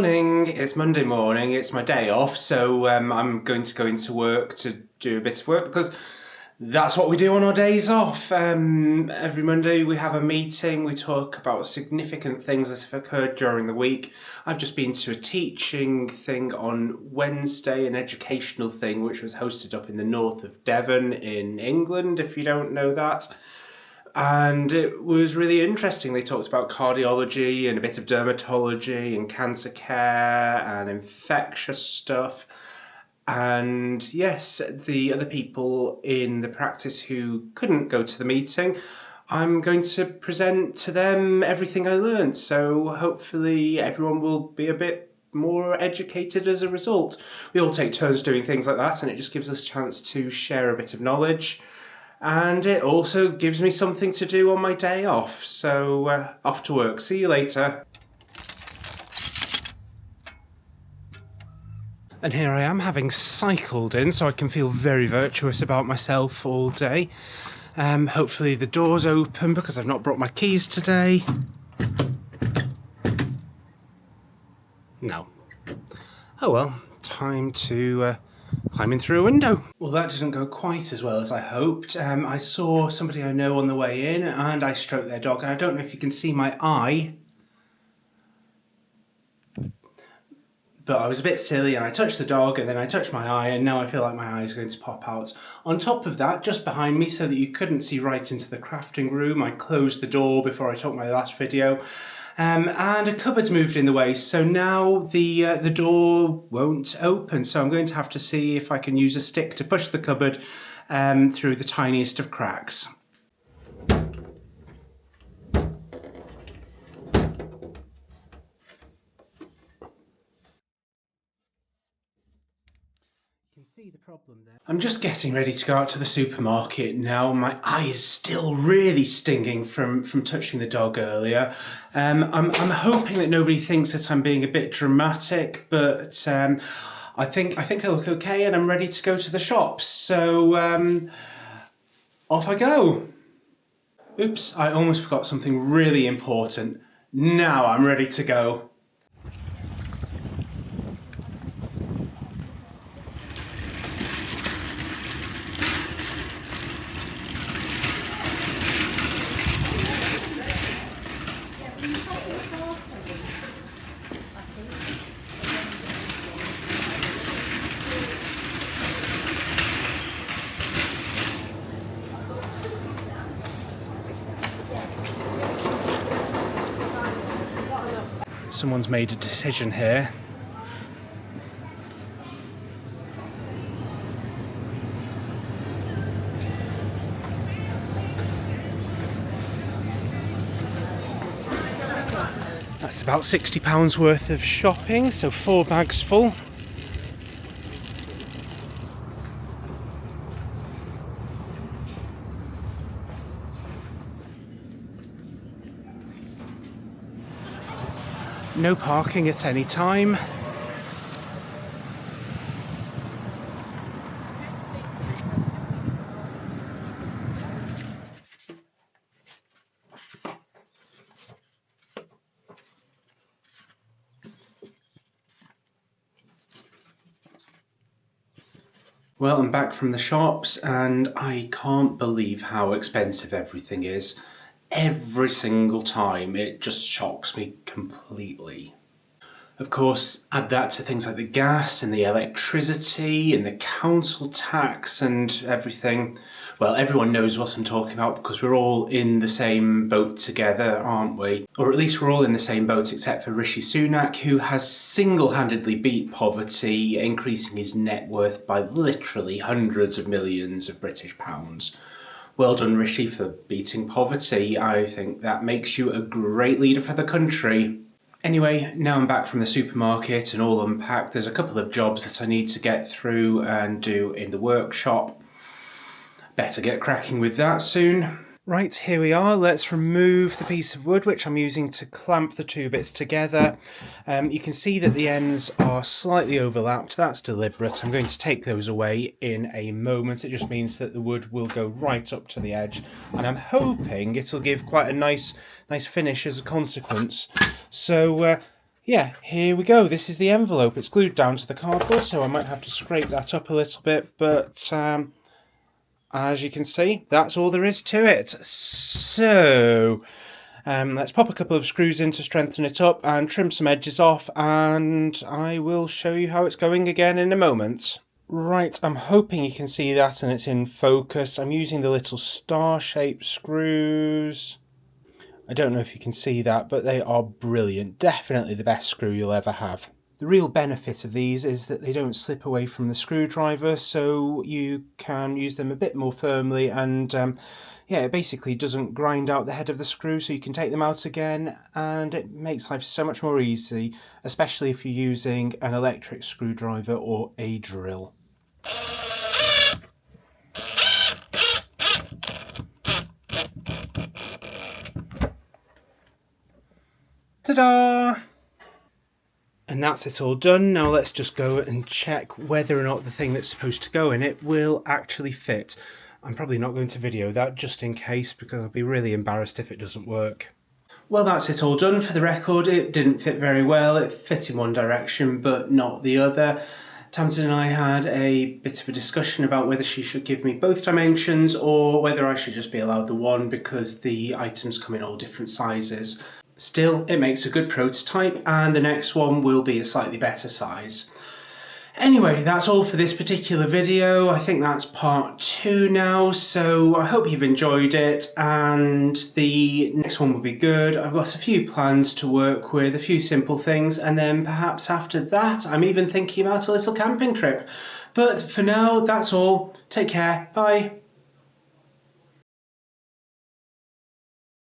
morning. It's Monday morning. It's my day off, so I'm going to go into work to do a bit of work because that's what we do on our days off. Every Monday we have a meeting. We talk about significant things that have occurred during the week. I've just been to a teaching thing on Wednesday, an educational thing which was hosted up in the north of Devon in England, if you don't know that. And it was really interesting. They talked about cardiology and a bit of dermatology and cancer care and infectious stuff. And yes, the other people in the practice who couldn't go to the meeting, I'm going to present to them everything I learned. So hopefully everyone will be a bit more educated as a result. We all take turns doing things like that, and it just gives us a chance to share a bit of knowledge. And it also gives me something to do on my day off. So off to work. See you later. And here I am, having cycled in, so I can feel very virtuous about myself all day. Hopefully the door's open because I've not brought my keys today. No. Oh well, time to climbing through a window. Well, that didn't go quite as well as I hoped. I saw somebody I know on the way in and I stroked their dog, and I don't know if you can see my eye, but I was a bit silly and I touched the dog and then I touched my eye, and now I feel like my eye is going to pop out. On top of that, just behind me so that you couldn't see right into the crafting room, I closed the door before I took my last video. And a cupboard's moved in the way, so now the door won't open. So I'm going to have to see if I can use a stick to push the cupboard through the tiniest of cracks. See the problem there. I'm just getting ready to go out to the supermarket now. My eye is still really stinging from touching the dog earlier. I'm hoping that nobody thinks that I'm being a bit dramatic, but I think I look okay and I'm ready to go to the shops. So off I go. Oops, I almost forgot something really important. Now I'm ready to go. Someone's made a decision here. That's about £60 worth of shopping, so 4 bags full. No parking at any time. Well, I'm back from the shops and I can't believe how expensive everything is. Every single time, it just shocks me completely. Of course, add that to things like the gas and the electricity and the council tax and everything. Well, everyone knows what I'm talking about because we're all in the same boat together, aren't we? Or at least we're all in the same boat except for Rishi Sunak, who has single-handedly beat poverty, increasing his net worth by literally hundreds of millions of British pounds. Well done, Rishi, for beating poverty. I think that makes you a great leader for the country. Anyway, now I'm back from the supermarket and all unpacked. There's a couple of jobs that I need to get through and do in the workshop. Better get cracking with that soon. Right, here we are. Let's remove the piece of wood which I'm using to clamp the two bits together. You can see that the ends are slightly overlapped. That's deliberate. I'm going to take those away in a moment. It just means that the wood will go right up to the edge, and I'm hoping it'll give quite a nice finish as a consequence. So yeah, here we go. This is the envelope. It's glued down to the cardboard, so I might have to scrape that up a little bit, but as you can see, that's all there is to it. So let's pop a couple of screws in to strengthen it up and trim some edges off, and I will show you how it's going again in a moment. Right, I'm hoping you can see that and it's in focus. I'm using the little star-shaped screws. I don't know if you can see that, but they are brilliant. Definitely the best screw you'll ever have. The real benefit of these is that they don't slip away from the screwdriver, so you can use them a bit more firmly, and yeah, it basically doesn't grind out the head of the screw, so you can take them out again, and it makes life so much more easy, especially if you're using an electric screwdriver or a drill. Ta-da! And that's it all done. Now let's just go and check whether or not the thing that's supposed to go in it will actually fit. I'm probably not going to video that just in case, because I'll be really embarrassed if it doesn't work. Well, that's it all done. For the record, it didn't fit very well. It fit in one direction but not the other. Tamsin and I had a bit of a discussion about whether she should give me both dimensions or whether I should just be allowed the one, because the items come in all different sizes. Still, it makes a good prototype, and the next one will be a slightly better size. Anyway, that's all for this particular video. I think that's part 2 now, so I hope you've enjoyed it, and the next one will be good. I've got a few plans to work with, a few simple things, and then perhaps after that I'm even thinking about a little camping trip. But for now, that's all. Take care. Bye.